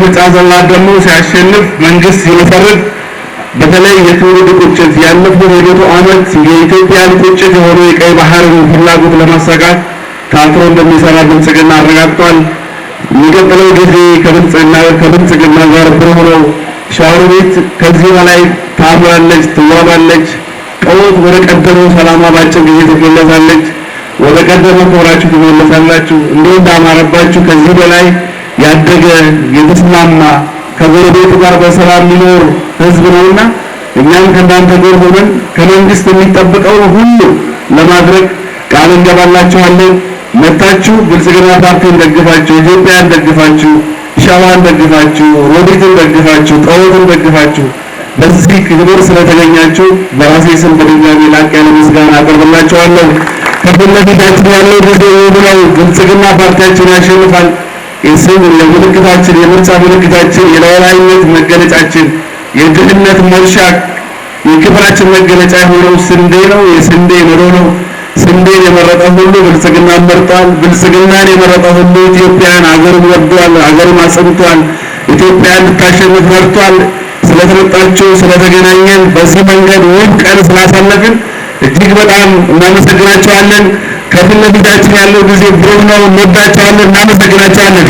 በምርጫ ዘመን ደግሞ ሲያሸንፍ መንግስት ሲመሰርት በተለይ የትውልድ ቁጭት ያለፈው የመቶ ዓመት የኢትዮጵያን ቁጭት የሆነ የቀይ ባህርን ፍላጎት ለማሳካት ታትሮ እንደሚሰራ ብልጽግና አረጋግጧል። የሚቀጥለው ጊዜ ከብልጽግና ጋር ብሩህ ነው። ሻወር ቤት ከዚህ በላይ ታምራለች፣ ትዋባለች። ቀወት ወደ ቀደመው ሰላሟ ባጭር ጊዜ ትመለሳለች። ወደ ቀደመ ክብራችሁ ትመለሳላችሁ። እንዲሁ እንዳማረባችሁ ከዚህ በላይ ያደገ የተስማማ ከጎረቤቱ ጋር በሰላም ሊኖር ህዝብ ነውና እኛም ከእናንተ ጋር ሆነን ከመንግስት የሚጠበቀው ሁሉ ለማድረግ ቃል እንገባላችኋለን። መታችሁ ብልጽግና ፓርቲን ደግፋችሁ፣ ኢትዮጵያን ደግፋችሁ፣ ሻዋን ደግፋችሁ፣ ሮቢትን ደግፋችሁ፣ ቀወትን ደግፋችሁ በዚህ ክብር ስለተገኛችሁ በራሴ ስም በድጋሚ ላቅ ያለ ምስጋና አቀርብላችኋለሁ። ከፊት ለፊታችን ያለው ጊዜ ነው። ብልጽግና ፓርቲያችን ያሸንፋል። የስም ምልክታችን፣ የምርጫ ምልክታችን፣ የላይነት መገለጫችን፣ የድህነት መርሻ የክብራችን መገለጫ የሆነው ስንዴ ነው። የስንዴ መሮ ነው። ስንዴን የመረጠ ሁሉ ብልጽግናን መርጧል። ብልጽግናን የመረጠ ሁሉ ኢትዮጵያን አገሩን ወዷል፣ አገሩን አጽንቷል። ኢትዮጵያን ልታሸንፍ መርጧል። ስለተመጣችሁ ስለተገናኘን በዚህ መንገድ ውብ ቀን ስላሳለፍን እጅግ በጣም እናመሰግናችኋለን። ከፊት ለፊታችን ያለው ጊዜ ብሩህ ነው። እንወዳችኋለን፣ እናመሰግናችኋለን።